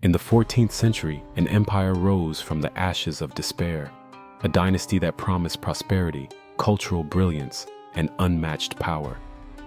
In the 14th century, an empire rose from the ashes of despair, a dynasty that promised prosperity, cultural brilliance, and unmatched power.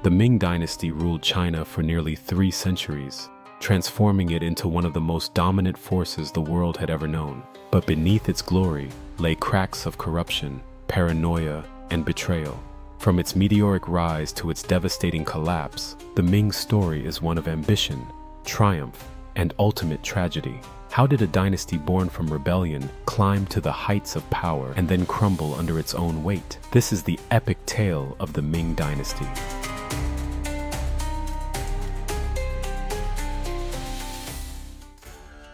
The Ming Dynasty ruled China for nearly 3 centuries, transforming it into one of the most dominant forces the world had ever known. But beneath its glory lay cracks of corruption, paranoia, and betrayal. From its meteoric rise to its devastating collapse, the Ming story is one of ambition, triumph, and ultimate tragedy. How did a dynasty born from rebellion climb to the heights of power and then crumble under its own weight? This is the epic tale of the Ming Dynasty.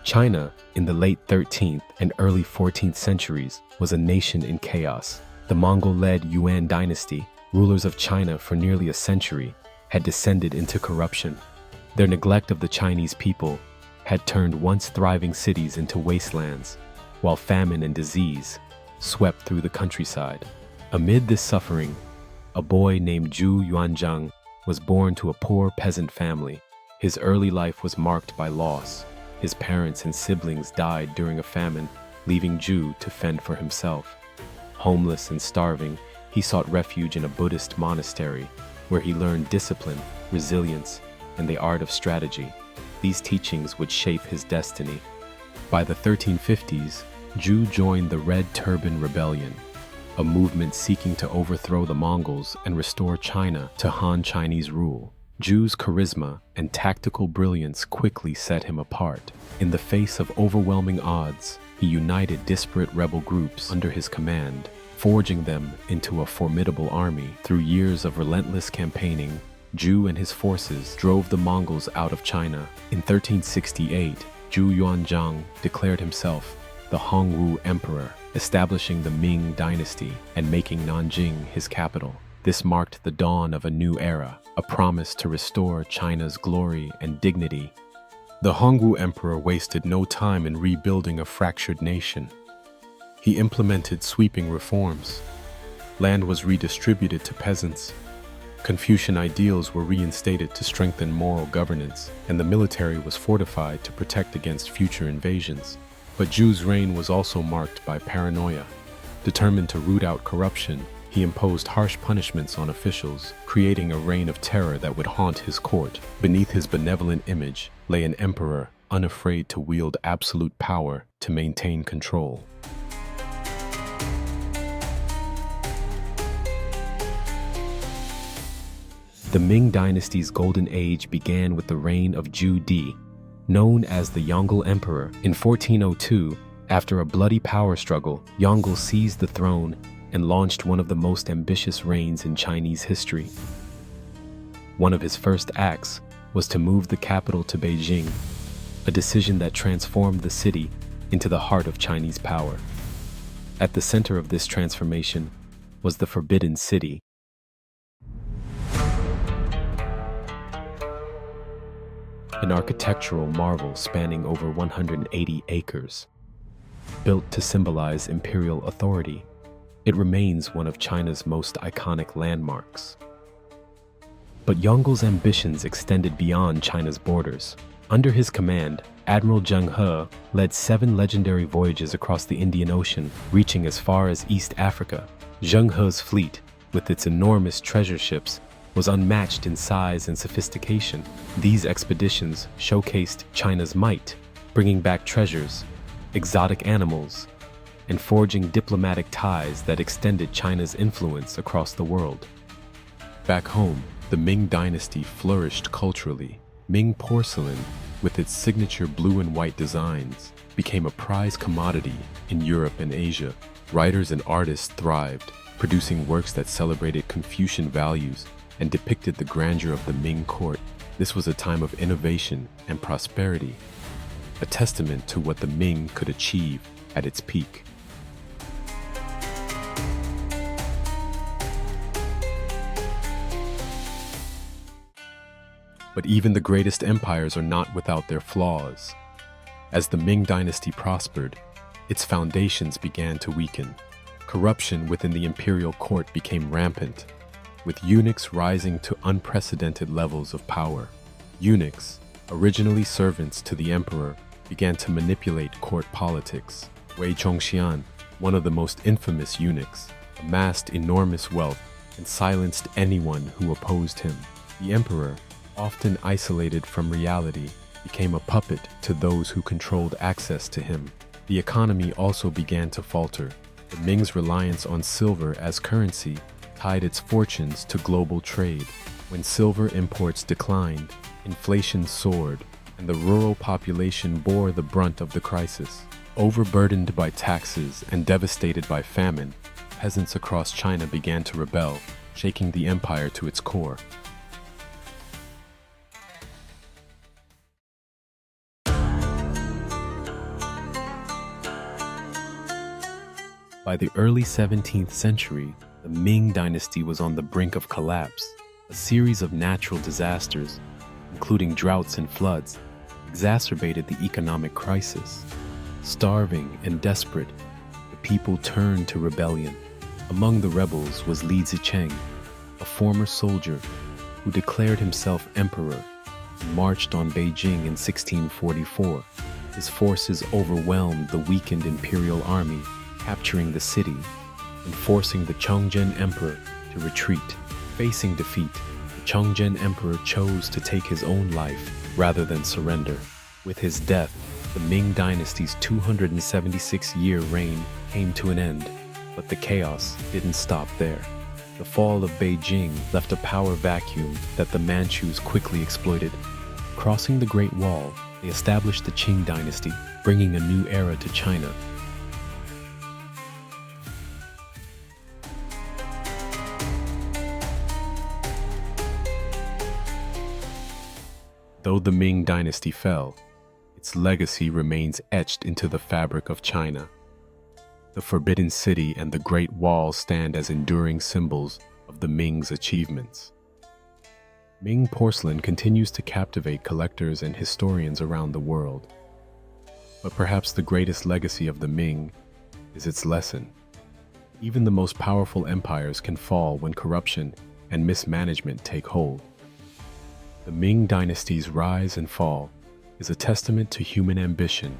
China, in the late 13th and early 14th centuries, was a nation in chaos. The Mongol-led Yuan Dynasty, rulers of China for nearly a century, had descended into corruption. Their neglect of the Chinese people had turned once thriving cities into wastelands, while famine and disease swept through the countryside. Amid this suffering, a boy named Zhu Yuanzhang was born to a poor peasant family. His early life was marked by loss. His parents and siblings died during a famine, leaving Zhu to fend for himself. Homeless and starving, he sought refuge in a Buddhist monastery, where he learned discipline, resilience, and the art of strategy. These teachings would shape his destiny. By the 1350s, Zhu joined the Red Turban Rebellion, a movement seeking to overthrow the Mongols and restore China to Han Chinese rule. Zhu's charisma and tactical brilliance quickly set him apart. In the face of overwhelming odds, he united disparate rebel groups under his command, forging them into a formidable army. Through years of relentless campaigning, Zhu and his forces drove the Mongols out of China. In 1368, Zhu Yuanzhang declared himself the Yongle Emperor, establishing the Ming Dynasty and making Nanjing his capital. This marked the dawn of a new era, a promise to restore China's glory and dignity. The Yongle Emperor wasted no time in rebuilding a fractured nation. He implemented sweeping reforms. Land was redistributed to peasants. Confucian ideals were reinstated to strengthen moral governance, and the military was fortified to protect against future invasions. But Zhu's reign was also marked by paranoia. Determined to root out corruption, he imposed harsh punishments on officials, creating a reign of terror that would haunt his court. Beneath his benevolent image lay an emperor unafraid to wield absolute power to maintain control. The Ming Dynasty's golden age began with the reign of Zhu Di, known as the Yongle Emperor. In 1402, after a bloody power struggle, Yongle seized the throne and launched one of the most ambitious reigns in Chinese history. One of his first acts was to move the capital to Beijing, a decision that transformed the city into the heart of Chinese power. At the center of this transformation was the Forbidden City, an architectural marvel spanning over 180 acres. Built to symbolize imperial authority, it remains one of China's most iconic landmarks. But Yongle's ambitions extended beyond China's borders. Under his command, Admiral Zheng He led 7 legendary voyages across the Indian Ocean, reaching as far as East Africa. Zheng He's fleet, with its enormous treasure ships, was unmatched in size and sophistication. These expeditions showcased China's might, bringing back treasures, exotic animals, and forging diplomatic ties that extended China's influence across the world. Back home, the Ming Dynasty flourished culturally. Ming porcelain, with its signature blue and white designs, became a prized commodity in Europe and Asia. Writers and artists thrived, producing works that celebrated Confucian values and depicted the grandeur of the Ming court. This was a time of innovation and prosperity, a testament to what the Ming could achieve at its peak. But even the greatest empires are not without their flaws. As the Ming Dynasty prospered, its foundations began to weaken. Corruption within the imperial court became rampant, with eunuchs rising to unprecedented levels of power. Eunuchs, originally servants to the emperor, began to manipulate court politics. Wei Chongxian, one of the most infamous eunuchs, amassed enormous wealth and silenced anyone who opposed him. The emperor, often isolated from reality, became a puppet to those who controlled access to him. The economy also began to falter. The Ming's reliance on silver as currency tied its fortunes to global trade. When silver imports declined, inflation soared, and the rural population bore the brunt of the crisis. Overburdened by taxes and devastated by famine, peasants across China began to rebel, shaking the empire to its core. By the early 17th century, the Ming Dynasty was on the brink of collapse. A series of natural disasters, including droughts and floods, exacerbated the economic crisis. Starving and desperate, the people turned to rebellion. Among the rebels was Li Zicheng, a former soldier who declared himself emperor and marched on Beijing in 1644. His forces overwhelmed the weakened imperial army, capturing the city and forcing the Yongle Emperor to retreat. Facing defeat, the Yongle Emperor chose to take his own life rather than surrender. With his death, the Ming Dynasty's 276-year reign came to an end, but the chaos didn't stop there. The fall of Beijing left a power vacuum that the Manchus quickly exploited. Crossing the Great Wall, they established the Qing dynasty, bringing a new era to China. Though the Ming Dynasty fell, its legacy remains etched into the fabric of China. The Forbidden City and the Great Wall stand as enduring symbols of the Ming's achievements. Ming porcelain continues to captivate collectors and historians around the world. But perhaps the greatest legacy of the Ming is its lesson. Even the most powerful empires can fall when corruption and mismanagement take hold. The Ming Dynasty's rise and fall is a testament to human ambition,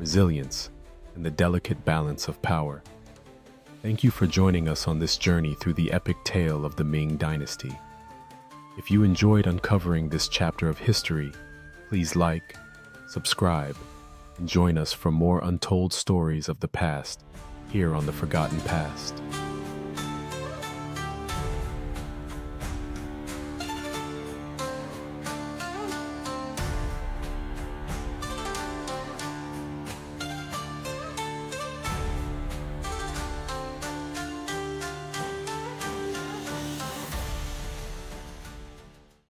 resilience, and the delicate balance of power. Thank you for joining us on this journey through the epic tale of the Ming Dynasty. If you enjoyed uncovering this chapter of history, please like, subscribe, and join us for more untold stories of the past here on The Forgotten Past.